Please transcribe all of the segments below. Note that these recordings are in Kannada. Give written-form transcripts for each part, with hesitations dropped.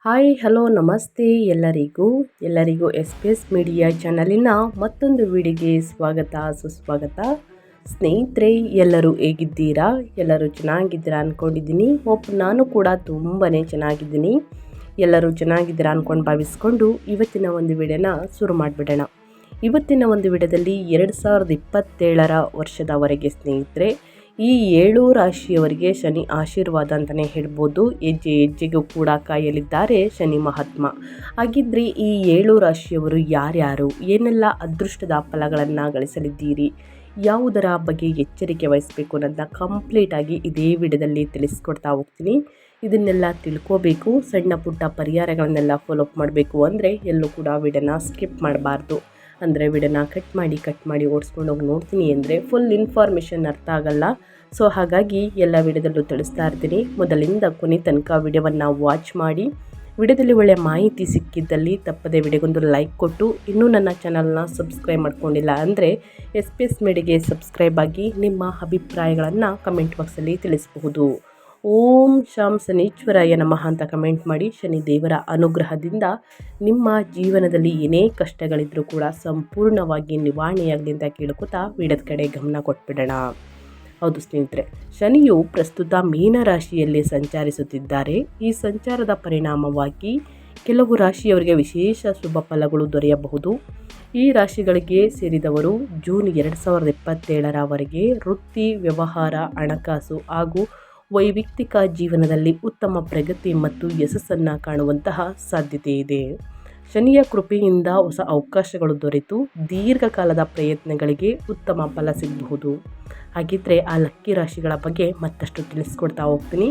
ಹಾಯ್ ಹಲೋ ನಮಸ್ತೆ ಎಲ್ಲರಿಗೂ ಎಸ್ ಪಿ ಎಸ್ ಮೀಡಿಯಾ ಚಾನಲಿನ ಮತ್ತೊಂದು ವಿಡಿಯೋಗೆ ಸ್ವಾಗತ ಸುಸ್ವಾಗತ. ಸ್ನೇಹಿತರೆ, ಎಲ್ಲರೂ ಹೇಗಿದ್ದೀರಾ? ಎಲ್ಲರೂ ಚೆನ್ನಾಗಿದ್ದೀರಾ ಅಂದ್ಕೊಂಡಿದ್ದೀನಿ. ನಾನು ಕೂಡ ತುಂಬಾ ಚೆನ್ನಾಗಿದ್ದೀನಿ. ಎಲ್ಲರೂ ಚೆನ್ನಾಗಿದ್ದೀರಾ ಅಂದ್ಕೊಂಡು ಭಾವಿಸ್ಕೊಂಡು ಇವತ್ತಿನ ಒಂದು ವಿಡಿಯೋನ ಶುರು ಮಾಡಿಬಿಡೋಣ. ಇವತ್ತಿನ ಒಂದು ವಿಡಿಯೋದಲ್ಲಿ 2027 ವರ್ಷದವರೆಗೆ ಸ್ನೇಹಿತರೆ ಈ 7 ರಾಶಿಯವರಿಗೆ ಶನಿ ಆಶೀರ್ವಾದ ಅಂತಲೇ ಹೇಳ್ಬೋದು. ಹೆಜ್ಜೆ ಹೆಜ್ಜೆಗೂ ಕೂಡ ಕಾಯಲಿದ್ದಾರೆ ಶನಿ ಮಹಾತ್ಮ. ಹಾಗಿದ್ರೆ ಈ 7 ರಾಶಿಯವರು ಯಾರ್ಯಾರು, ಏನೆಲ್ಲ ಅದೃಷ್ಟದ ಫಲಗಳನ್ನು ಗಳಿಸಲಿದ್ದೀರಿ, ಯಾವುದರ ಬಗ್ಗೆ ಎಚ್ಚರಿಕೆ ವಹಿಸಬೇಕು ಅನ್ನೋದನ್ನ ಕಂಪ್ಲೀಟಾಗಿ ಇದೇ ವಿಡಿಯೋದಲ್ಲಿ ತಿಳಿಸ್ಕೊಡ್ತಾ ಹೋಗ್ತೀನಿ. ಇದನ್ನೆಲ್ಲ ತಿಳ್ಕೋಬೇಕು, ಸಣ್ಣ ಪುಟ್ಟ ಪರಿಹಾರಗಳನ್ನೆಲ್ಲ ಫಾಲೋ ಅಪ್ ಮಾಡಬೇಕು ಅಂದರೆ ಎಲ್ಲೂ ಕೂಡ ವಿಡಿಯೋನ ಸ್ಕಿಪ್ ಮಾಡಬಾರ್ದು. ಅಂದರೆ ವಿಡಿಯೋನ ಕಟ್ ಮಾಡಿ ಓಡಿಸ್ಕೊಂಡು ಹೋಗಿ ನೋಡ್ತೀನಿ ಅಂದರೆ ಫುಲ್ ಇನ್ಫಾರ್ಮೇಷನ್ ಅರ್ಥ ಆಗಲ್ಲ. ಸೊ ಹಾಗಾಗಿ ಎಲ್ಲ ವಿಡಿಯೋದಲ್ಲೂ ತಿಳಿಸ್ತಾ ಇರ್ತೀನಿ. ಮೊದಲಿಂದ ಕೊನೆ ತನಕ ವಿಡಿಯೋವನ್ನು ವಾಚ್ ಮಾಡಿ. ವಿಡಿಯೋದಲ್ಲಿ ಒಳ್ಳೆಯ ಮಾಹಿತಿ ಸಿಕ್ಕಿದ್ದಲ್ಲಿ ತಪ್ಪದೆ ವಿಡಿಯೋಗೊಂದು ಲೈಕ್ ಕೊಟ್ಟು, ಇನ್ನೂ ನನ್ನ ಚಾನಲ್ನ ಸಬ್ಸ್ಕ್ರೈಬ್ ಮಾಡ್ಕೊಂಡಿಲ್ಲ ಅಂದರೆ ಎಸ್ ಪಿ ಎಸ್ ಮೀಡಿಯಾಗೆ ಸಬ್ಸ್ಕ್ರೈಬ್ ಆಗಿ ನಿಮ್ಮ ಅಭಿಪ್ರಾಯಗಳನ್ನು ಕಮೆಂಟ್ ಬಾಕ್ಸಲ್ಲಿ ತಿಳಿಸಬಹುದು. ಓಂ ಶಾಂ ಶನೀಶ್ವರಾಯ ನಮಃ ಅಂತ ಕಮೆಂಟ್ ಮಾಡಿ. ಶನಿ ದೇವರ ಅನುಗ್ರಹದಿಂದ ನಿಮ್ಮ ಜೀವನದಲ್ಲಿ ಏನೇ ಕಷ್ಟಗಳಿದ್ರೂ ಕೂಡ ಸಂಪೂರ್ಣವಾಗಿ ನಿವಾರಣೆಯಾಗಲಿ ಅಂತ ಕೇಳ್ಕೊತಾ ವಿಡಿಯೋದ ಕಡೆ ಗಮನ ಕೊಟ್ಬಿಡೋಣ. ಹೌದು ಸ್ನೇಹಿತರೆ, ಶನಿಯು ಪ್ರಸ್ತುತ ಮೀನರಾಶಿಯಲ್ಲಿ ಸಂಚರಿಸುತ್ತಿದ್ದಾರೆ. ಈ ಸಂಚಾರದ ಪರಿಣಾಮವಾಗಿ ಕೆಲವು ರಾಶಿಯವರಿಗೆ ವಿಶೇಷ ಶುಭ ಫಲಗಳು ದೊರೆಯಬಹುದು. ಈ ರಾಶಿಗಳಿಗೆ ಸೇರಿದವರು ಜೂನ್ 2027 ವೃತ್ತಿ, ವ್ಯವಹಾರ, ಹಣಕಾಸು ಹಾಗೂ ವೈಯಕ್ತಿಕ ಜೀವನದಲ್ಲಿ ಉತ್ತಮ ಪ್ರಗತಿ ಮತ್ತು ಯಶಸ್ಸನ್ನು ಕಾಣುವಂತಹ ಸಾಧ್ಯತೆ ಇದೆ. ಶನಿಯ ಕೃಪೆಯಿಂದ ಹೊಸ ಅವಕಾಶಗಳು ದೊರೆತು ದೀರ್ಘಕಾಲದ ಪ್ರಯತ್ನಗಳಿಗೆ ಉತ್ತಮ ಫಲ ಸಿಗಬಹುದು. ಹಾಗಿದ್ರೆ ಆ ಲಕ್ಕಿ ರಾಶಿಗಳ ಬಗ್ಗೆ ಮತ್ತಷ್ಟು ತಿಳಿಸ್ಕೊಡ್ತಾ ಹೋಗ್ತೀನಿ.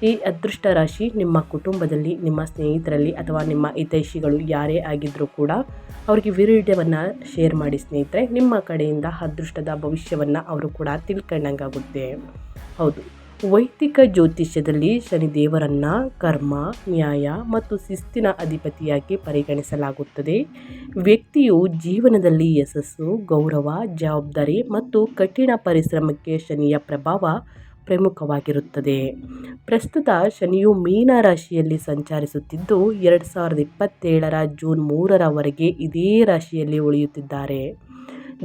ಈ ಅದೃಷ್ಟ ರಾಶಿ ನಿಮ್ಮ ಕುಟುಂಬದಲ್ಲಿ, ನಿಮ್ಮ ಸ್ನೇಹಿತರಲ್ಲಿ ಅಥವಾ ನಿಮ್ಮ ಹಿತೈಷಿಗಳು ಯಾರೇ ಆಗಿದ್ದರೂ ಕೂಡ ಅವರಿಗೆ ವಿಡಿಯೋವನ್ನು ಶೇರ್ ಮಾಡಿ ಸ್ನೇಹಿತರೆ. ನಿಮ್ಮ ಕಡೆಯಿಂದ ಅದೃಷ್ಟದ ಭವಿಷ್ಯವನ್ನು ಅವರು ಕೂಡ ತಿಳ್ಕೊಂಡಂಗಾಗುತ್ತೆ. ಹೌದು, ವೈದಿಕ ಜ್ಯೋತಿಷ್ಯದಲ್ಲಿ ಶನಿದೇವರನ್ನು ಕರ್ಮ, ನ್ಯಾಯ ಮತ್ತು ಶಿಸ್ತಿನ ಅಧಿಪತಿಯಾಗಿ ಪರಿಗಣಿಸಲಾಗುತ್ತದೆ. ವ್ಯಕ್ತಿಯು ಜೀವನದಲ್ಲಿ ಯಶಸ್ಸು, ಗೌರವ, ಜವಾಬ್ದಾರಿ ಮತ್ತು ಕಠಿಣ ಪರಿಶ್ರಮಕ್ಕೆ ಶನಿಯ ಪ್ರಭಾವ ಪ್ರಮುಖವಾಗಿರುತ್ತದೆ. ಪ್ರಸ್ತುತ ಶನಿಯು ಮೀನ ರಾಶಿಯಲ್ಲಿ ಸಂಚರಿಸುತ್ತಿದ್ದು 2027 ಜೂನ್ 3 ಇದೇ ರಾಶಿಯಲ್ಲಿ ಉಳಿಯುತ್ತಿದ್ದಾರೆ.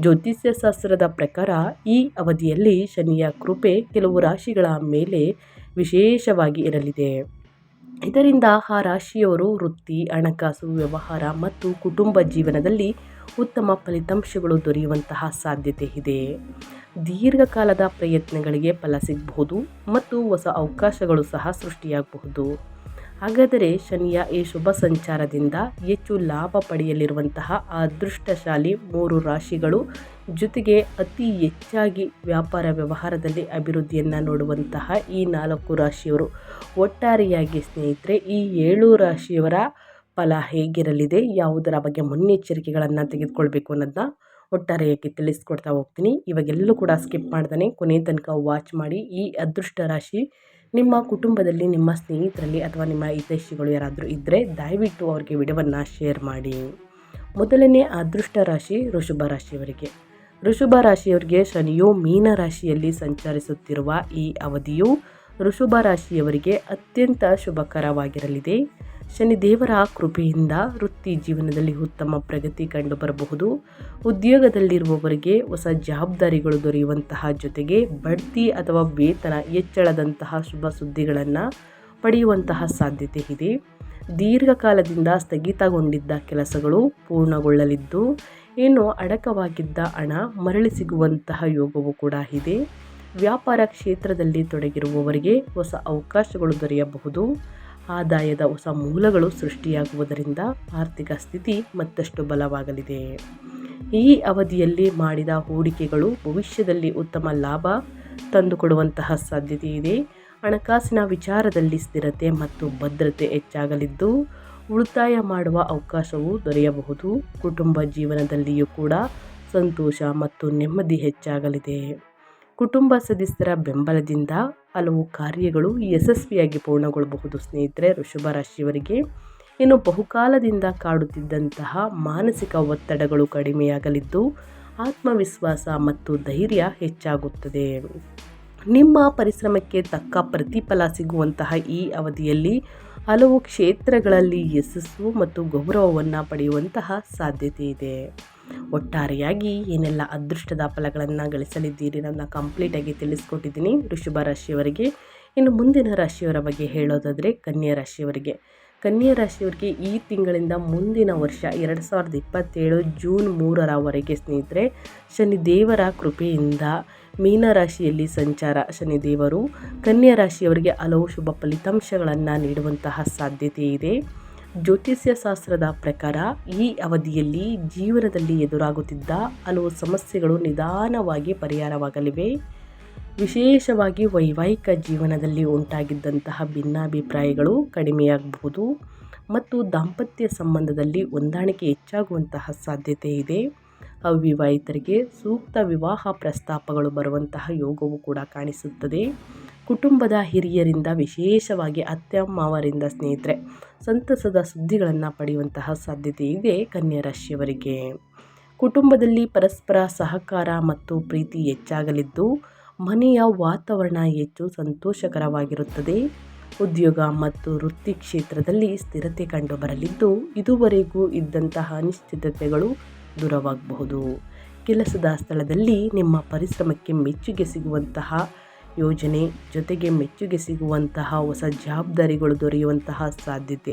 ಜ್ಯೋತಿಷ್ಯ ಶಾಸ್ತ್ರದ ಪ್ರಕಾರ ಈ ಅವಧಿಯಲ್ಲಿ ಶನಿಯ ಕೃಪೆ ಕೆಲವು ರಾಶಿಗಳ ಮೇಲೆ ವಿಶೇಷವಾಗಿ ಇರಲಿದೆ. ಇದರಿಂದ ಆ ರಾಶಿಯವರು ವೃತ್ತಿ, ಹಣಕಾಸು, ವ್ಯವಹಾರ ಮತ್ತು ಕುಟುಂಬ ಜೀವನದಲ್ಲಿ ಉತ್ತಮ ಫಲಿತಾಂಶಗಳು ದೊರೆಯುವಂತಹ ಸಾಧ್ಯತೆ ಇದೆ. ದೀರ್ಘಕಾಲದ ಪ್ರಯತ್ನಗಳಿಗೆ ಫಲ ಸಿಗಬಹುದು ಮತ್ತು ಹೊಸ ಅವಕಾಶಗಳು ಸಹ ಸೃಷ್ಟಿಯಾಗಬಹುದು. ಹಾಗಾದರೆ ಶನಿಯ ಈ ಶುಭ ಸಂಚಾರದಿಂದ ಹೆಚ್ಚು ಲಾಭ ಪಡೆಯಲಿರುವಂತಹ ಅದೃಷ್ಟಶಾಲಿ 3 ರಾಶಿಗಳು, ಜೊತೆಗೆ ಅತಿ ಹೆಚ್ಚಾಗಿ ವ್ಯಾಪಾರ ವ್ಯವಹಾರದಲ್ಲಿ ಅಭಿವೃದ್ಧಿಯನ್ನು ನೋಡುವಂತಹ ಈ 4 ರಾಶಿಯವರು. ಒಟ್ಟಾರೆಯಾಗಿ ಸ್ನೇಹಿತರೆ, ಈ 7 ರಾಶಿಯವರ ಫಲ ಹೇಗಿರಲಿದೆ, ಯಾವುದರ ಬಗ್ಗೆ ಮುನ್ನೆಚ್ಚರಿಕೆಗಳನ್ನು ತೆಗೆದುಕೊಳ್ಬೇಕು ಅನ್ನೋದನ್ನ ಒಟ್ಟಾರೆಯಾಗಿ ತಿಳಿಸ್ಕೊಡ್ತಾ ಹೋಗ್ತೀನಿ. ಇವಾಗೆಲ್ಲೂ ಕೂಡ ಸ್ಕಿಪ್ ಮಾಡ್ತಾನೆ ಕೊನೆ ತನಕ ವಾಚ್ ಮಾಡಿ. ಈ ಅದೃಷ್ಟ ರಾಶಿ ನಿಮ್ಮ ಕುಟುಂಬದಲ್ಲಿ, ನಿಮ್ಮ ಸ್ನೇಹಿತರಲ್ಲಿ ಅಥವಾ ನಿಮ್ಮ ಹಿತೈಷಿಗಳು ಯಾರಾದರೂ ಇದ್ದರೆ ದಯವಿಟ್ಟು ಅವ್ರಿಗೆ ವಿಡಿಯೋವನ್ನು ಶೇರ್ ಮಾಡಿ. ಮೊದಲನೇ ಅದೃಷ್ಟ ರಾಶಿ ವೃಷಭ ರಾಶಿಯವರಿಗೆ. ವೃಷಭ ರಾಶಿಯವರಿಗೆ ಶನಿಯು ಮೀನ ರಾಶಿಯಲ್ಲಿ ಸಂಚರಿಸುತ್ತಿರುವ ಈ ಅವಧಿಯು ವೃಷಭ ರಾಶಿಯವರಿಗೆ ಅತ್ಯಂತ ಶುಭಕರವಾಗಿರಲಿದೆ. ಶನಿದೇವರ ಕೃಪೆಯಿಂದ ವೃತ್ತಿ ಜೀವನದಲ್ಲಿ ಉತ್ತಮ ಪ್ರಗತಿ ಕಂಡುಬರಬಹುದು. ಉದ್ಯೋಗದಲ್ಲಿರುವವರಿಗೆ ಹೊಸ ಜವಾಬ್ದಾರಿಗಳು ದೊರೆಯುವಂತಹ ಜೊತೆಗೆ ಬಡ್ತಿ ಅಥವಾ ವೇತನ ಹೆಚ್ಚಳದಂತಹ ಶುಭ ಸುದ್ದಿಗಳನ್ನು ಪಡೆಯುವಂತಹ ಸಾಧ್ಯತೆ ಇದೆ. ದೀರ್ಘಕಾಲದಿಂದ ಸ್ಥಗಿತಗೊಂಡಿದ್ದ ಕೆಲಸಗಳು ಪೂರ್ಣಗೊಳ್ಳಲಿದ್ದು ಏನು ಅಡಕವಾಗಿದ್ದ ಹಣ ಮರಳಿ ಸಿಗುವಂತಹ ಯೋಗವೂ ಕೂಡ ಇದೆ. ವ್ಯಾಪಾರ ಕ್ಷೇತ್ರದಲ್ಲಿ ತೊಡಗಿರುವವರಿಗೆ ಹೊಸ ಅವಕಾಶಗಳು ದೊರೆಯಬಹುದು. ಆದಾಯದ ಹೊಸ ಮೂಲಗಳು ಸೃಷ್ಟಿಯಾಗುವುದರಿಂದ ಆರ್ಥಿಕ ಸ್ಥಿತಿ ಮತ್ತಷ್ಟು ಬಲವಾಗಲಿದೆ. ಈ ಅವಧಿಯಲ್ಲಿ ಮಾಡಿದ ಹೂಡಿಕೆಗಳು ಭವಿಷ್ಯದಲ್ಲಿ ಉತ್ತಮ ಲಾಭ ತಂದುಕೊಡುವಂತಹ ಸಾಧ್ಯತೆ ಇದೆ. ಹಣಕಾಸಿನ ವಿಚಾರದಲ್ಲಿ ಸ್ಥಿರತೆ ಮತ್ತು ಭದ್ರತೆ ಹೆಚ್ಚಾಗಲಿದ್ದು ಉಳಿತಾಯ ಮಾಡುವ ಅವಕಾಶವೂ ದೊರೆಯಬಹುದು. ಕುಟುಂಬ ಜೀವನದಲ್ಲಿಯೂ ಕೂಡ ಸಂತೋಷ ಮತ್ತು ನೆಮ್ಮದಿ ಹೆಚ್ಚಾಗಲಿದೆ. ಕುಟುಂಬ ಸದಸ್ಯರ ಬೆಂಬಲದಿಂದ ಹಲವು ಕಾರ್ಯಗಳು ಯಶಸ್ವಿಯಾಗಿ ಪೂರ್ಣಗೊಳ್ಳಬಹುದು ಸ್ನೇಹಿತರೆ. ವೃಷಭ ರಾಶಿಯವರಿಗೆ ಇನ್ನು ಬಹುಕಾಲದಿಂದ ಕಾಡುತ್ತಿದ್ದಂತಹ ಮಾನಸಿಕ ಒತ್ತಡಗಳು ಕಡಿಮೆಯಾಗಲಿದ್ದು ಆತ್ಮವಿಶ್ವಾಸ ಮತ್ತು ಧೈರ್ಯ ಹೆಚ್ಚಾಗುತ್ತದೆ. ನಿಮ್ಮ ಪರಿಶ್ರಮಕ್ಕೆ ತಕ್ಕ ಪ್ರತಿಫಲ ಸಿಗುವಂತಹ ಈ ಅವಧಿಯಲ್ಲಿ ಹಲವು ಕ್ಷೇತ್ರಗಳಲ್ಲಿ ಯಶಸ್ಸು ಮತ್ತು ಗೌರವವನ್ನು ಪಡೆಯುವಂತಹ ಸಾಧ್ಯತೆ ಇದೆ. ಒಟ್ಟಾರೆಯಾಗಿ ಏನೆಲ್ಲ ಅದೃಷ್ಟದ ಫಲಗಳನ್ನು ಗಳಿಸಲಿದ್ದೀರಿ ನನ್ನ ಕಂಪ್ಲೀಟಾಗಿ ತಿಳಿಸ್ಕೊಟ್ಟಿದ್ದೀನಿ ವೃಷಭ ರಾಶಿಯವರಿಗೆ. ಇನ್ನು ಮುಂದಿನ ರಾಶಿಯವರ ಬಗ್ಗೆ ಹೇಳೋದಾದರೆ ಕನ್ಯಾ ರಾಶಿಯವರಿಗೆ. ಕನ್ಯಾ ರಾಶಿಯವರಿಗೆ ಈ ತಿಂಗಳಿಂದ ಮುಂದಿನ ವರ್ಷ 2027 ಜೂನ್ 3ರವರೆಗೆ ಸ್ನೇಹಿತರೆ ಶನಿದೇವರ ಕೃಪೆಯಿಂದ ಮೀನರಾಶಿಯಲ್ಲಿ ಸಂಚಾರ. ಶನಿದೇವರು ಕನ್ಯಾ ರಾಶಿಯವರಿಗೆ ಹಲವು ಶುಭ ಫಲಿತಾಂಶಗಳನ್ನು ನೀಡುವಂತಹ ಸಾಧ್ಯತೆ ಇದೆ. ಜ್ಯೋತಿಷ್ಯ ಶಾಸ್ತ್ರದ ಪ್ರಕಾರ ಈ ಅವಧಿಯಲ್ಲಿ ಜೀವನದಲ್ಲಿ ಎದುರಾಗುತ್ತಿದ್ದ ಹಲವು ಸಮಸ್ಯೆಗಳು ನಿಧಾನವಾಗಿ ಪರಿಹಾರವಾಗಲಿವೆ. ವಿಶೇಷವಾಗಿ ವೈವಾಹಿಕ ಜೀವನದಲ್ಲಿ ಉಂಟಾಗಿದ್ದಂತಹ ಭಿನ್ನಾಭಿಪ್ರಾಯಗಳು ಕಡಿಮೆಯಾಗಬಹುದು ಮತ್ತು ದಾಂಪತ್ಯ ಸಂಬಂಧದಲ್ಲಿ ಹೊಂದಾಣಿಕೆ ಹೆಚ್ಚಾಗುವಂತಹ ಸಾಧ್ಯತೆ ಇದೆ. ಅವಿವಾಹಿತರಿಗೆ ಸೂಕ್ತ ವಿವಾಹ ಪ್ರಸ್ತಾಪಗಳು ಬರುವಂತಹ ಯೋಗವು ಕೂಡ ಕಾಣಿಸುತ್ತದೆ. ಕುಟುಂಬದ ಹಿರಿಯರಿಂದ ವಿಶೇಷವಾಗಿ ಅತ್ತೆ ಮಾವರಿಂದ ಸ್ನೇಹಿತರೆ ಸಂತಸದ ಸುದ್ದಿಗಳನ್ನು ಪಡೆಯುವಂತಹ ಸಾಧ್ಯತೆ ಇದೆ ಕನ್ಯಾ ರಾಶಿಯವರಿಗೆ. ಕುಟುಂಬದಲ್ಲಿ ಪರಸ್ಪರ ಸಹಕಾರ ಮತ್ತು ಪ್ರೀತಿ ಹೆಚ್ಚಾಗಲಿದ್ದು ಮನೆಯ ವಾತಾವರಣ ಹೆಚ್ಚು ಸಂತೋಷಕರವಾಗಿರುತ್ತದೆ. ಉದ್ಯೋಗ ಮತ್ತು ವೃತ್ತಿ ಕ್ಷೇತ್ರದಲ್ಲಿ ಸ್ಥಿರತೆ ಕಂಡುಬರಲಿದ್ದು ಇದುವರೆಗೂ ಇದ್ದಂತಹ ಅನಿಶ್ಚಿತತೆಗಳು ದೂರವಾಗಬಹುದು. ಕೆಲಸದ ಸ್ಥಳದಲ್ಲಿ ನಿಮ್ಮ ಪರಿಶ್ರಮಕ್ಕೆ ಮೆಚ್ಚುಗೆ ಸಿಗುವಂತಹ ಯೋಜನೆ ಜೊತೆಗೆ ಮೆಚ್ಚುಗೆ ಸಿಗುವಂತಹ ಹೊಸ ಜವಾಬ್ದಾರಿಗಳು ದೊರೆಯುವಂತಹ ಸಾಧ್ಯತೆ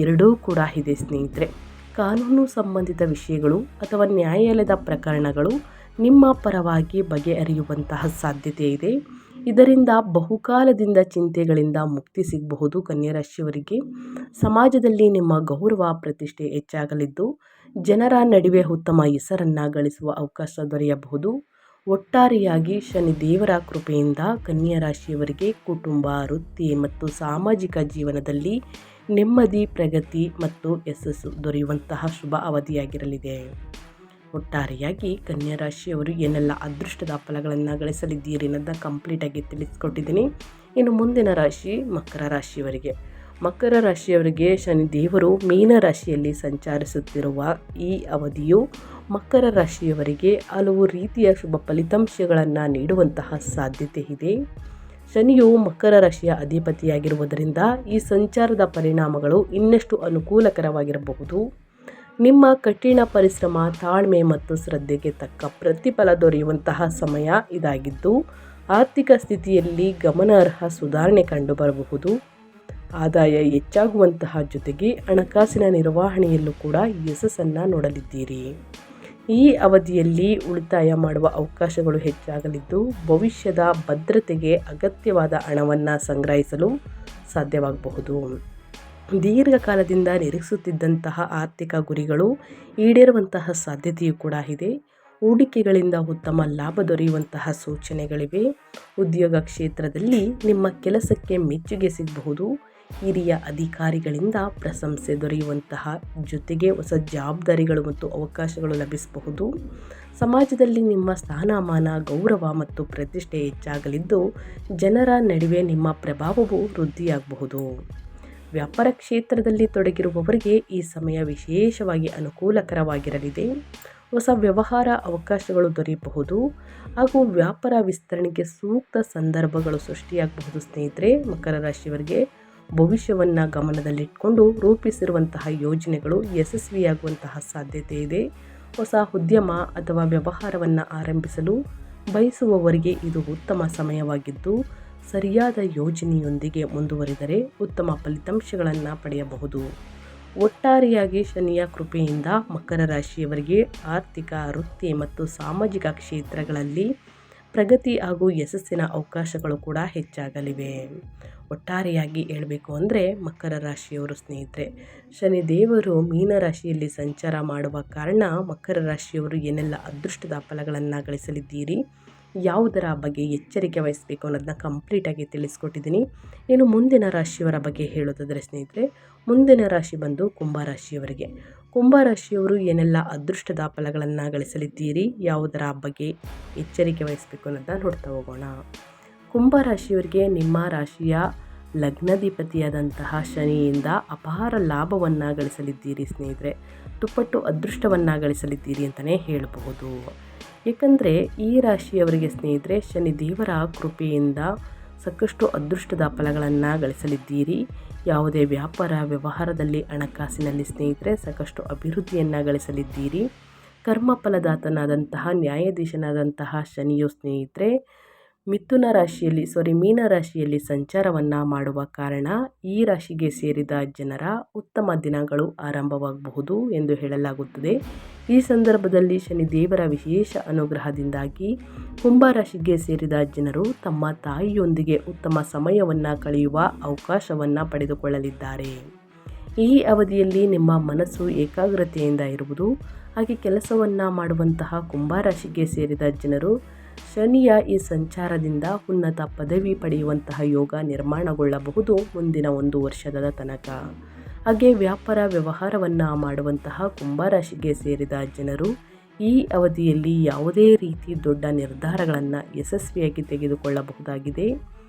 ಎರಡೂ ಕೂಡ ಇದೆ ಸ್ನೇಹಿತರೆ. ಕಾನೂನು ಸಂಬಂಧಿತ ವಿಷಯಗಳು ಅಥವಾ ನ್ಯಾಯಾಲಯದ ಪ್ರಕರಣಗಳು ನಿಮ್ಮ ಪರವಾಗಿ ಬಗೆಹರಿಯುವಂತಹ ಸಾಧ್ಯತೆ ಇದೆ. ಇದರಿಂದ ಬಹುಕಾಲದಿಂದ ಚಿಂತೆಗಳಿಂದ ಮುಕ್ತಿ ಸಿಗಬಹುದು. ಕನ್ಯಾ ರಾಶಿಯವರಿಗೆ ಸಮಾಜದಲ್ಲಿ ನಿಮ್ಮ ಗೌರವ ಪ್ರತಿಷ್ಠೆ ಹೆಚ್ಚಾಗಲಿದ್ದು ಜನರ ನಡುವೆ ಉತ್ತಮ ಹೆಸರನ್ನು ಗಳಿಸುವ ಅವಕಾಶ ದೊರೆಯಬಹುದು. ಒಟ್ಟಾರೆಯಾಗಿ ಶನಿದೇವರ ಕೃಪೆಯಿಂದ ಕನ್ಯಾ ರಾಶಿಯವರಿಗೆ ಕುಟುಂಬ, ವೃತ್ತಿ ಮತ್ತು ಸಾಮಾಜಿಕ ಜೀವನದಲ್ಲಿ ನೆಮ್ಮದಿ, ಪ್ರಗತಿ ಮತ್ತು ಯಶಸ್ಸು ದೊರೆಯುವಂತಹ ಶುಭ ಅವಧಿಯಾಗಿರಲಿದೆ. ಒಟ್ಟಾರೆಯಾಗಿ ಕನ್ಯಾ ರಾಶಿಯವರು ಏನೆಲ್ಲ ಅದೃಷ್ಟದ ಫಲಗಳನ್ನು ಗಳಿಸಲಿದ್ದೀರಿ ಅನ್ನೋದನ್ನ ಕಂಪ್ಲೀಟಾಗಿ ತಿಳಿಸ್ಕೊಟ್ಟಿದ್ದೀನಿ. ಇನ್ನು ಮುಂದಿನ ರಾಶಿ ಮಕರ ರಾಶಿಯವರಿಗೆ. ಮಕರ ರಾಶಿಯವರಿಗೆ ಶನಿದೇವರು ಮೀನ ರಾಶಿಯಲ್ಲಿ ಸಂಚರಿಸುತ್ತಿರುವ ಈ ಅವಧಿಯು ಮಕರ ರಾಶಿಯವರಿಗೆ ಹಲವು ರೀತಿಯ ಶುಭ ಫಲಿತಾಂಶಗಳನ್ನು ನೀಡುವಂತಹ ಸಾಧ್ಯತೆ ಇದೆ. ಶನಿಯು ಮಕರ ರಾಶಿಯ ಅಧಿಪತಿಯಾಗಿರುವುದರಿಂದ ಈ ಸಂಚಾರದ ಪರಿಣಾಮಗಳು ಇನ್ನಷ್ಟು ಅನುಕೂಲಕರವಾಗಿರಬಹುದು. ನಿಮ್ಮ ಕಠಿಣ ಪರಿಶ್ರಮ, ತಾಳ್ಮೆ ಮತ್ತು ಶ್ರದ್ಧೆಗೆ ತಕ್ಕ ಪ್ರತಿಫಲ ದೊರೆಯುವಂತಹ ಸಮಯ ಇದಾಗಿದ್ದು ಆರ್ಥಿಕ ಸ್ಥಿತಿಯಲ್ಲಿ ಗಮನಾರ್ಹ ಸುಧಾರಣೆ ಕಂಡುಬರಬಹುದು. ಆದಾಯ ಹೆಚ್ಚಾಗುವಂತಹ ಜೊತೆಗೆ ಹಣಕಾಸಿನ ನಿರ್ವಹಣೆಯಲ್ಲೂ ಕೂಡ ಯಶಸ್ಸನ್ನು ನೋಡಲಿದ್ದೀರಿ. ಈ ಅವಧಿಯಲ್ಲಿ ಉಳಿತಾಯ ಮಾಡುವ ಅವಕಾಶಗಳು ಹೆಚ್ಚಾಗಲಿದ್ದು ಭವಿಷ್ಯದ ಭದ್ರತೆಗೆ ಅಗತ್ಯವಾದ ಹಣವನ್ನು ಸಂಗ್ರಹಿಸಲು ಸಾಧ್ಯವಾಗಬಹುದು. ದೀರ್ಘಕಾಲದಿಂದ ನಿರೀಕ್ಷಿಸುತ್ತಿದ್ದಂತಹ ಆರ್ಥಿಕ ಗುರಿಗಳು ಈಡೇರುವಂತಹ ಸಾಧ್ಯತೆಯೂ ಕೂಡ ಇದೆ. ಹೂಡಿಕೆಗಳಿಂದ ಉತ್ತಮ ಲಾಭ ದೊರೆಯುವಂತಹ ಸೂಚನೆಗಳಿವೆ. ಉದ್ಯೋಗ ಕ್ಷೇತ್ರದಲ್ಲಿ ನಿಮ್ಮ ಕೆಲಸಕ್ಕೆ ಮೆಚ್ಚುಗೆ ಸಿಗಬಹುದು. ಹಿರಿಯ ಅಧಿಕಾರಿಗಳಿಂದ ಪ್ರಶಂಸೆ ದೊರೆಯುವಂತಹ ಜೊತೆಗೆ ಹೊಸ ಜವಾಬ್ದಾರಿಗಳು ಮತ್ತು ಅವಕಾಶಗಳು ಲಭಿಸಬಹುದು. ಸಮಾಜದಲ್ಲಿ ನಿಮ್ಮ ಸ್ಥಾನಮಾನ, ಗೌರವ ಮತ್ತು ಪ್ರತಿಷ್ಠೆ ಹೆಚ್ಚಾಗಲಿದ್ದು ಜನರ ನಡುವೆ ನಿಮ್ಮ ಪ್ರಭಾವವು ವೃದ್ಧಿಯಾಗಬಹುದು. ವ್ಯಾಪಾರ ಕ್ಷೇತ್ರದಲ್ಲಿ ತೊಡಗಿರುವವರಿಗೆ ಈ ಸಮಯ ವಿಶೇಷವಾಗಿ ಅನುಕೂಲಕರವಾಗಿರಲಿದೆ. ಹೊಸ ವ್ಯವಹಾರ ಅವಕಾಶಗಳು ದೊರೆಯಬಹುದು ಹಾಗೂ ವ್ಯಾಪಾರ ವಿಸ್ತರಣೆಗೆ ಸೂಕ್ತ ಸಂದರ್ಭಗಳು ಸೃಷ್ಟಿಯಾಗಬಹುದು. ಸ್ನೇಹಿತರೆ, ಮಕರ ರಾಶಿಯವರಿಗೆ ಭವಿಷ್ಯವನ್ನು ಗಮನದಲ್ಲಿಟ್ಟುಕೊಂಡು ರೂಪಿಸಿರುವಂತಹ ಯೋಜನೆಗಳು ಯಶಸ್ವಿಯಾಗುವಂತಹ ಸಾಧ್ಯತೆ ಇದೆ. ಹೊಸ ಉದ್ಯಮ ಅಥವಾ ವ್ಯವಹಾರವನ್ನು ಆರಂಭಿಸಲು ಬಯಸುವವರಿಗೆ ಇದು ಉತ್ತಮ ಸಮಯವಾಗಿದ್ದು ಸರಿಯಾದ ಯೋಜನೆಯೊಂದಿಗೆ ಮುಂದುವರಿದರೆ ಉತ್ತಮ ಫಲಿತಾಂಶಗಳನ್ನು ಪಡೆಯಬಹುದು. ಒಟ್ಟಾರೆಯಾಗಿ ಶನಿಯ ಕೃಪೆಯಿಂದ ಮಕರ ರಾಶಿಯವರಿಗೆ ಆರ್ಥಿಕ, ವೃತ್ತಿ ಮತ್ತು ಸಾಮಾಜಿಕ ಕ್ಷೇತ್ರಗಳಲ್ಲಿ ಪ್ರಗತಿ ಹಾಗೂ ಯಶಸ್ಸಿನ ಅವಕಾಶಗಳು ಕೂಡ ಹೆಚ್ಚಾಗಲಿವೆ. ಒಟ್ಟಾರೆಯಾಗಿ ಹೇಳಬೇಕು ಅಂದರೆ ಮಕರ ರಾಶಿಯವರು ಸ್ನೇಹಿತರೆ ಶನಿದೇವರು ಮೀನರಾಶಿಯಲ್ಲಿ ಸಂಚಾರ ಮಾಡುವ ಕಾರಣ ಮಕರ ರಾಶಿಯವರು ಏನೆಲ್ಲ ಅದೃಷ್ಟದ ಫಲಗಳನ್ನು ಗಳಿಸಲಿದ್ದೀರಿ, ಯಾವುದರ ಬಗ್ಗೆ ಎಚ್ಚರಿಕೆ ವಹಿಸಬೇಕು ಅನ್ನೋದನ್ನ ಕಂಪ್ಲೀಟಾಗಿ ತಿಳಿಸ್ಕೊಟ್ಟಿದ್ದೀನಿ. ಇನ್ನು ಮುಂದಿನ ರಾಶಿಯವರ ಬಗ್ಗೆ ಹೇಳೋದಾದರೆ ಸ್ನೇಹಿತರೆ ಮುಂದಿನ ರಾಶಿ ಬಂದು ಕುಂಭರಾಶಿಯವರಿಗೆ. ಕುಂಭರಾಶಿಯವರು ಏನೆಲ್ಲ ಅದೃಷ್ಟದ ಫಲಗಳನ್ನು ಗಳಿಸಲಿದ್ದೀರಿ, ಯಾವುದರ ಬಗ್ಗೆ ಎಚ್ಚರಿಕೆ ವಹಿಸಬೇಕು ಅನ್ನೋದನ್ನ ನೋಡ್ತಾ ಹೋಗೋಣ. ಕುಂಭರಾಶಿಯವರಿಗೆ ನಿಮ್ಮ ರಾಶಿಯ ಲಗ್ನಾಧಿಪತಿಯಾದಂತಹ ಶನಿಯಿಂದ ಅಪಾರ ಲಾಭವನ್ನು ಗಳಿಸಲಿದ್ದೀರಿ ಸ್ನೇಹಿತರೆ. ದುಪ್ಪಟ್ಟು ಅದೃಷ್ಟವನ್ನು ಗಳಿಸಲಿದ್ದೀರಿ ಅಂತಲೇ ಹೇಳಬಹುದು. ಏಕೆಂದರೆ ಈ ರಾಶಿಯವರಿಗೆ ಸ್ನೇಹಿತರೆ ಶನಿದೇವರ ಕೃಪೆಯಿಂದ ಸಾಕಷ್ಟು ಅದೃಷ್ಟದ ಫಲಗಳನ್ನು ಗಳಿಸಲಿದ್ದೀರಿ. ಯಾವುದೇ ವ್ಯಾಪಾರ ವ್ಯವಹಾರದಲ್ಲಿ ಹಣಕಾಸಿನಲ್ಲಿ ಸ್ನೇಹಿತರೆ ಸಾಕಷ್ಟು ಅಭಿವೃದ್ಧಿಯನ್ನು ಗಳಿಸಲಿದ್ದೀರಿ. ಕರ್ಮಫಲದಾತನಾದಂತಹ ನ್ಯಾಯಾಧೀಶನಾದಂತಹ ಶನಿಯು ಸ್ನೇಹಿತರೆ ಮೀನ ರಾಶಿಯಲ್ಲಿ ಸಂಚಾರವನ್ನು ಮಾಡುವ ಕಾರಣ ಈ ರಾಶಿಗೆ ಸೇರಿದ ಜನರ ಉತ್ತಮ ದಿನಗಳು ಆರಂಭವಾಗಬಹುದು ಎಂದು ಹೇಳಲಾಗುತ್ತದೆ. ಈ ಸಂದರ್ಭದಲ್ಲಿ ಶನಿದೇವರ ವಿಶೇಷ ಅನುಗ್ರಹದಿಂದಾಗಿ ಕುಂಭರಾಶಿಗೆ ಸೇರಿದ ಜನರು ತಮ್ಮ ತಾಯಿಯೊಂದಿಗೆ ಉತ್ತಮ ಸಮಯವನ್ನು ಕಳೆಯುವ ಅವಕಾಶವನ್ನು ಪಡೆದುಕೊಳ್ಳಲಿದ್ದಾರೆ. ಈ ಅವಧಿಯಲ್ಲಿ ನಿಮ್ಮ ಮನಸ್ಸು ಏಕಾಗ್ರತೆಯಿಂದ ಇರುವುದು. ಹಾಗೆ ಕೆಲಸವನ್ನು ಮಾಡುವಂತಹ ಕುಂಭರಾಶಿಗೆ ಸೇರಿದ ಜನರು ಶನಿಯ ಈ ಸಂಚಾರದಿಂದ ಉನ್ನತ ಪದವಿ ಪಡೆಯುವಂತಹ ಯೋಗ ನಿರ್ಮಾಣಗೊಳ್ಳಬಹುದು ಮುಂದಿನ 1 ವರ್ಷದ ತನಕ. ಹಾಗೆ ವ್ಯಾಪಾರ ವ್ಯವಹಾರವನ್ನು ಮಾಡುವಂತಹ ಕುಂಭರಾಶಿಗೆ ಸೇರಿದ ಜನರು ಈ ಅವಧಿಯಲ್ಲಿ ಯಾವುದೇ ರೀತಿ ದೊಡ್ಡ ನಿರ್ಧಾರಗಳನ್ನು ಯಶಸ್ವಿಯಾಗಿ ತೆಗೆದುಕೊಳ್ಳಬಹುದಾಗಿದೆ.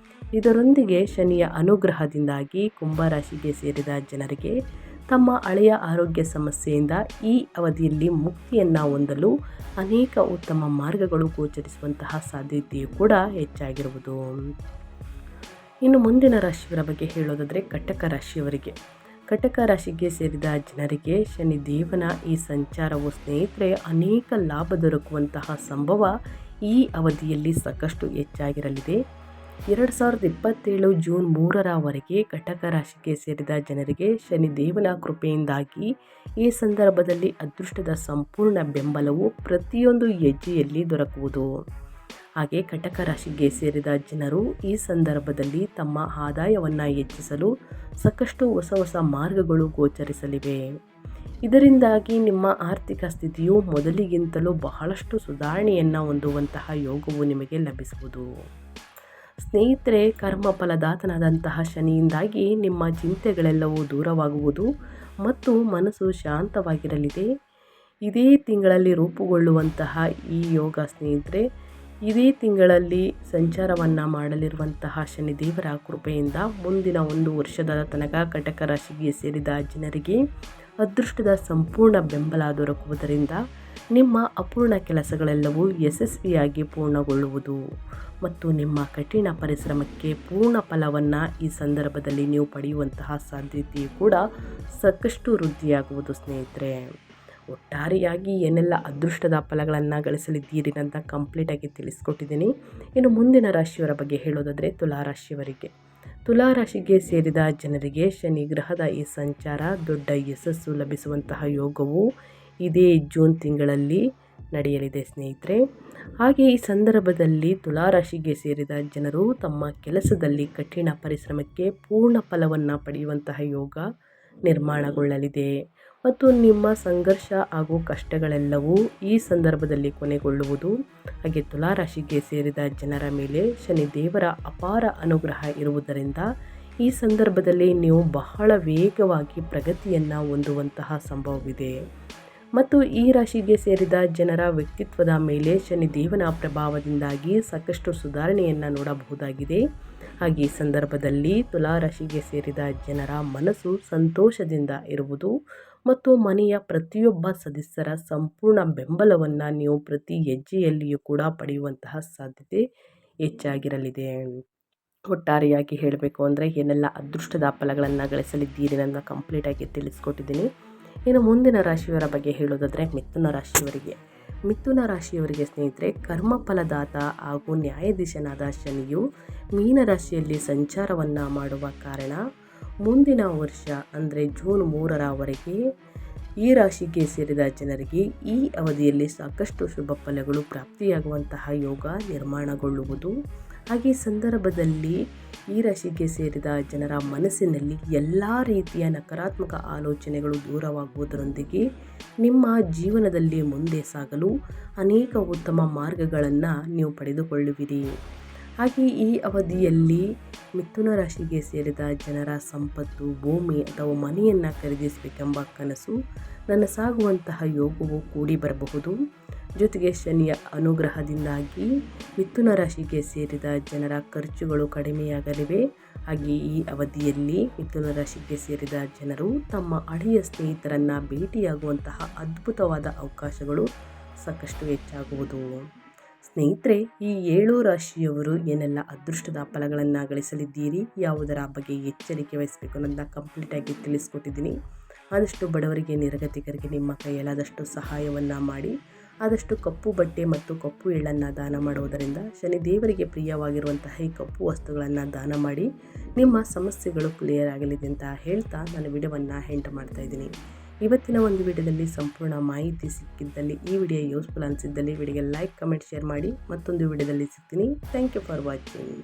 ಇದರೊಂದಿಗೆ ಶನಿಯ ಅನುಗ್ರಹದಿಂದಾಗಿ ಕುಂಭರಾಶಿಗೆ ಸೇರಿದ ಜನರಿಗೆ ತಮ್ಮ ಹಳೆಯ ಆರೋಗ್ಯ ಸಮಸ್ಯೆಯಿಂದ ಈ ಅವಧಿಯಲ್ಲಿ ಮುಕ್ತಿಯನ್ನು ಹೊಂದಲು ಅನೇಕ ಉತ್ತಮ ಮಾರ್ಗಗಳು ಗೋಚರಿಸುವಂತಹ ಸಾಧ್ಯತೆಯೂ ಕೂಡ ಹೆಚ್ಚಾಗಿರುವುದು. ಇನ್ನು ಮುಂದಿನ ರಾಶಿಯವರ ಬಗ್ಗೆ ಹೇಳೋದಾದರೆ ಕಟಕ ರಾಶಿಗೆ ಸೇರಿದ ಜನರಿಗೆ ಶನಿದೇವನ ಈ ಸಂಚಾರವು ಸ್ನೇಹಿತರೆ ಅನೇಕ ಲಾಭ ದೊರಕುವಂತಹ ಸಂಭವ ಈ ಅವಧಿಯಲ್ಲಿ ಸಾಕಷ್ಟು ಹೆಚ್ಚಾಗಿರಲಿದೆ. 2027 ಜೂನ್ 3ರವರೆಗೆ ಕಟಕ ರಾಶಿಗೆ ಸೇರಿದ ಜನರಿಗೆ ಶನಿದೇವನ ಕೃಪೆಯಿಂದಾಗಿ ಈ ಸಂದರ್ಭದಲ್ಲಿ ಅದೃಷ್ಟದ ಸಂಪೂರ್ಣ ಬೆಂಬಲವು ಪ್ರತಿಯೊಂದು ಹೆಜ್ಜೆಯಲ್ಲಿ ದೊರಕುವುದು. ಹಾಗೆ ಕಟಕ ರಾಶಿಗೆ ಸೇರಿದ ಜನರು ಈ ಸಂದರ್ಭದಲ್ಲಿ ತಮ್ಮ ಆದಾಯವನ್ನು ಹೆಚ್ಚಿಸಲು ಸಾಕಷ್ಟು ಹೊಸ ಮಾರ್ಗಗಳು ಗೋಚರಿಸಲಿವೆ. ಇದರಿಂದಾಗಿ ನಿಮ್ಮ ಆರ್ಥಿಕ ಸ್ಥಿತಿಯು ಮೊದಲಿಗಿಂತಲೂ ಬಹಳಷ್ಟು ಸುಧಾರಣೆಯನ್ನು ಹೊಂದುವಂತಹ ಯೋಗವು ನಿಮಗೆ ಲಭಿಸುವುದು. ಸ್ನೇಹಿತರೆ, ಕರ್ಮಫಲದಾತನಾದಂತಹ ಶನಿಯಿಂದಾಗಿ ನಿಮ್ಮ ಚಿಂತೆಗಳೆಲ್ಲವೂ ದೂರವಾಗುವುದು ಮತ್ತು ಮನಸ್ಸು ಶಾಂತವಾಗಿರಲಿದೆ. ಇದೇ ತಿಂಗಳಲ್ಲಿ ರೂಪುಗೊಳ್ಳುವಂತಹ ಈ ಯೋಗ ಸ್ನೇಹಿತರೆ, ಇದೇ ತಿಂಗಳಲ್ಲಿ ಸಂಚಾರವನ್ನು ಮಾಡಲಿರುವಂತಹ ಶನಿದೇವರ ಕೃಪೆಯಿಂದ ಮುಂದಿನ 1 ವರ್ಷದ ತನಕ ಕಟಕ ರಾಶಿಗೆ ಸೇರಿದ ಜನರಿಗೆ ಅದೃಷ್ಟದ ಸಂಪೂರ್ಣ ಬೆಂಬಲ ದೊರಕುವುದರಿಂದ ನಿಮ್ಮ ಅಪೂರ್ಣ ಕೆಲಸಗಳೆಲ್ಲವೂ ಯಶಸ್ವಿಯಾಗಿ ಪೂರ್ಣಗೊಳ್ಳುವುದು ಮತ್ತು ನಿಮ್ಮ ಕಠಿಣ ಪರಿಶ್ರಮಕ್ಕೆ ಪೂರ್ಣ ಫಲವನ್ನು ಈ ಸಂದರ್ಭದಲ್ಲಿ ನೀವು ಪಡೆಯುವಂತಹ ಸಾಧ್ಯತೆಯೂ ಕೂಡ ಸಾಕಷ್ಟು ವೃದ್ಧಿಯಾಗುವುದು. ಸ್ನೇಹಿತರೆ, ಒಟ್ಟಾರೆಯಾಗಿ ಏನೆಲ್ಲ ಅದೃಷ್ಟದ ಫಲಗಳನ್ನು ಗಳಿಸಲಿದ್ದೀರಿ ಅಂತ ಕಂಪ್ಲೀಟಾಗಿ ತಿಳಿಸ್ಕೊಟ್ಟಿದ್ದೀನಿ. ಇನ್ನು ಮುಂದಿನ ರಾಶಿಯವರ ಬಗ್ಗೆ ಹೇಳೋದಾದರೆ ತುಲಾರಾಶಿಗೆ ಸೇರಿದ ಜನರಿಗೆ ಶನಿ ಗ್ರಹದ ಈ ಸಂಚಾರ ದೊಡ್ಡ ಯಶಸ್ಸು ಲಭಿಸುವಂತಹ ಯೋಗವು ಇದೇ ಜೂನ್ ತಿಂಗಳಲ್ಲಿ ನಡೆಯಲಿದೆ ಸ್ನೇಹಿತರೆ. ಹಾಗೆ ಈ ಸಂದರ್ಭದಲ್ಲಿ ತುಲಾರಾಶಿಗೆ ಸೇರಿದ ಜನರು ತಮ್ಮ ಕೆಲಸದಲ್ಲಿ ಕಠಿಣ ಪರಿಶ್ರಮಕ್ಕೆ ಪೂರ್ಣ ಫಲವನ್ನು ಪಡೆಯುವಂತಹ ಯೋಗ ನಿರ್ಮಾಣಗೊಳ್ಳಲಿದೆ ಮತ್ತು ನಿಮ್ಮ ಸಂಘರ್ಷ ಹಾಗೂ ಕಷ್ಟಗಳೆಲ್ಲವೂ ಈ ಸಂದರ್ಭದಲ್ಲಿ ಕೊನೆಗೊಳ್ಳುವುದು. ಹಾಗೆ ತುಲಾರಾಶಿಗೆ ಸೇರಿದ ಜನರ ಮೇಲೆ ಶನಿದೇವರ ಅಪಾರ ಅನುಗ್ರಹ ಇರುವುದರಿಂದ ಈ ಸಂದರ್ಭದಲ್ಲಿ ನೀವು ಬಹಳ ವೇಗವಾಗಿ ಪ್ರಗತಿಯನ್ನು ಹೊಂದುವಂತಹ ಸಂಭವವಿದೆ ಮತ್ತು ಈ ರಾಶಿಗೆ ಸೇರಿದ ಜನರ ವ್ಯಕ್ತಿತ್ವದ ಮೇಲೆ ಶನಿದೇವನ ಪ್ರಭಾವದಿಂದಾಗಿ ಸಾಕಷ್ಟು ಸುಧಾರಣೆಯನ್ನು ನೋಡಬಹುದಾಗಿದೆ. ಹಾಗೆ ಈ ಸಂದರ್ಭದಲ್ಲಿ ತುಲಾರಾಶಿಗೆ ಸೇರಿದ ಜನರ ಮನಸ್ಸು ಸಂತೋಷದಿಂದ ಇರುವುದು ಮತ್ತು ಮನೆಯ ಪ್ರತಿಯೊಬ್ಬ ಸದಸ್ಯರ ಸಂಪೂರ್ಣ ಬೆಂಬಲವನ್ನು ನೀವು ಪ್ರತಿ ಹೆಜ್ಜೆಯಲ್ಲಿಯೂ ಕೂಡ ಪಡೆಯುವಂತಹ ಸಾಧ್ಯತೆ ಹೆಚ್ಚಾಗಿರಲಿದೆ. ಒಟ್ಟಾರೆಯಾಗಿ ಹೇಳಬೇಕು ಅಂದರೆ ಏನೆಲ್ಲ ಅದೃಷ್ಟದ ಫಲಗಳನ್ನು ಗಳಿಸಲಿದ್ದೀರಿ ಅಂತ ಕಂಪ್ಲೀಟಾಗಿ ತಿಳಿಸ್ಕೊಟ್ಟಿದ್ದೀನಿ. ಇನ್ನು ಮುಂದಿನ ರಾಶಿಯವರ ಬಗ್ಗೆ ಹೇಳೋದಾದರೆ ಮಿಥುನ ರಾಶಿಯವರಿಗೆ ಸ್ನೇಹಿತರೆ, ಕರ್ಮಫಲದಾತ ಹಾಗೂ ನ್ಯಾಯಾಧೀಶನಾದ ಶನಿಯು ಮೀನರಾಶಿಯಲ್ಲಿ ಸಂಚಾರವನ್ನು ಮಾಡುವ ಕಾರಣ ಮುಂದಿನ ವರ್ಷ ಅಂದರೆ ಜೂನ್ 3ರವರೆಗೆ ಈ ರಾಶಿಗೆ ಸೇರಿದ ಜನರಿಗೆ ಈ ಅವಧಿಯಲ್ಲಿ ಸಾಕಷ್ಟು ಶುಭ ಫಲಗಳು ಪ್ರಾಪ್ತಿಯಾಗುವಂತಹ ಯೋಗ ನಿರ್ಮಾಣಗೊಳ್ಳುವುದು. ಹಾಗೆ ಸಂದರ್ಭದಲ್ಲಿ ಈ ರಾಶಿಗೆ ಸೇರಿದ ಜನರ ಮನಸ್ಸಿನಲ್ಲಿ ಎಲ್ಲ ರೀತಿಯ ನಕಾರಾತ್ಮಕ ಆಲೋಚನೆಗಳು ದೂರವಾಗುವುದರೊಂದಿಗೆ ನಿಮ್ಮ ಜೀವನದಲ್ಲಿ ಮುಂದೆ ಸಾಗಲು ಅನೇಕ ಉತ್ತಮ ಮಾರ್ಗಗಳನ್ನು ನೀವು ಪಡೆದುಕೊಳ್ಳುವಿರಿ. ಹಾಗೆ ಈ ಅವಧಿಯಲ್ಲಿ ಮಿಥುನ ರಾಶಿಗೆ ಸೇರಿದ ಜನರ ಸಂಪತ್ತು, ಭೂಮಿ ಅಥವಾ ಮನೆಯನ್ನು ಖರೀದಿಸಬೇಕೆಂಬ ಕನಸು ನನಸಾಗುವಂತಹ ಯೋಗವು ಕೂಡಿ ಬರಬಹುದು. ಜೊತೆಗೆ ಶನಿಯ ಅನುಗ್ರಹದಿಂದಾಗಿ ಮಿಥುನ ರಾಶಿಗೆ ಸೇರಿದ ಜನರ ಖರ್ಚುಗಳು ಕಡಿಮೆಯಾಗಲಿವೆ. ಹಾಗೆ ಈ ಅವಧಿಯಲ್ಲಿ ಮಿಥುನ ರಾಶಿಗೆ ಸೇರಿದ ಜನರು ತಮ್ಮ ಹಳೆಯ ಸ್ನೇಹಿತರನ್ನು ಭೇಟಿಯಾಗುವಂತಹ ಅದ್ಭುತವಾದ ಅವಕಾಶಗಳು ಸಾಕಷ್ಟು ಹೆಚ್ಚಾಗುವುದು. ಸ್ನೇಹಿತರೆ, ಈ 7 ರಾಶಿಯವರು ಏನೆಲ್ಲ ಅದೃಷ್ಟದ ಫಲಗಳನ್ನು ಗಳಿಸಲಿದ್ದೀರಿ, ಯಾವುದರ ಬಗ್ಗೆ ಎಚ್ಚರಿಕೆ ವಹಿಸಬೇಕು ಅನ್ನೋದನ್ನ ಕಂಪ್ಲೀಟಾಗಿ ತಿಳಿಸ್ಕೊಟ್ಟಿದ್ದೀನಿ. ಆದಷ್ಟು ಬಡವರಿಗೆ, ನಿರಗತಿಕರಿಗೆ ನಿಮ್ಮ ಕೈಯಲ್ಲಾದಷ್ಟು ಸಹಾಯವನ್ನು ಮಾಡಿ. ಆದಷ್ಟು ಕಪ್ಪು ಬಟ್ಟೆ ಮತ್ತು ಕಪ್ಪು ಎಳ್ಳನ್ನು ದಾನ ಮಾಡುವುದರಿಂದ ಶನಿದೇವರಿಗೆ ಪ್ರಿಯವಾಗಿರುವಂತಹ ಈ ಕಪ್ಪು ವಸ್ತುಗಳನ್ನು ದಾನ ಮಾಡಿ ನಿಮ್ಮ ಸಮಸ್ಯೆಗಳು ಕ್ಲಿಯರ್ ಆಗಲಿದೆ ಅಂತ ಹೇಳ್ತಾ ನಾನು ವಿಡಿಯೋವನ್ನು ಎಂಡ್ ಮಾಡ್ತಾ ಇದ್ದೀನಿ. ಇವತ್ತಿನ ಒಂದು ವಿಡಿಯೋದಲ್ಲಿ ಸಂಪೂರ್ಣ ಮಾಹಿತಿ ಸಿಕ್ಕಿದ್ದಲ್ಲಿ, ಈ ವಿಡಿಯೋ ಯೂಸ್ಫುಲ್ ಅನಿಸಿದ್ದಲ್ಲಿ ವಿಡಿಯೋಗೆ ಲೈಕ್, ಕಮೆಂಟ್, ಶೇರ್ ಮಾಡಿ. ಮತ್ತೊಂದು ವಿಡಿಯೋದಲ್ಲಿ ಸಿಗ್ತೀನಿ. Thank you for watching.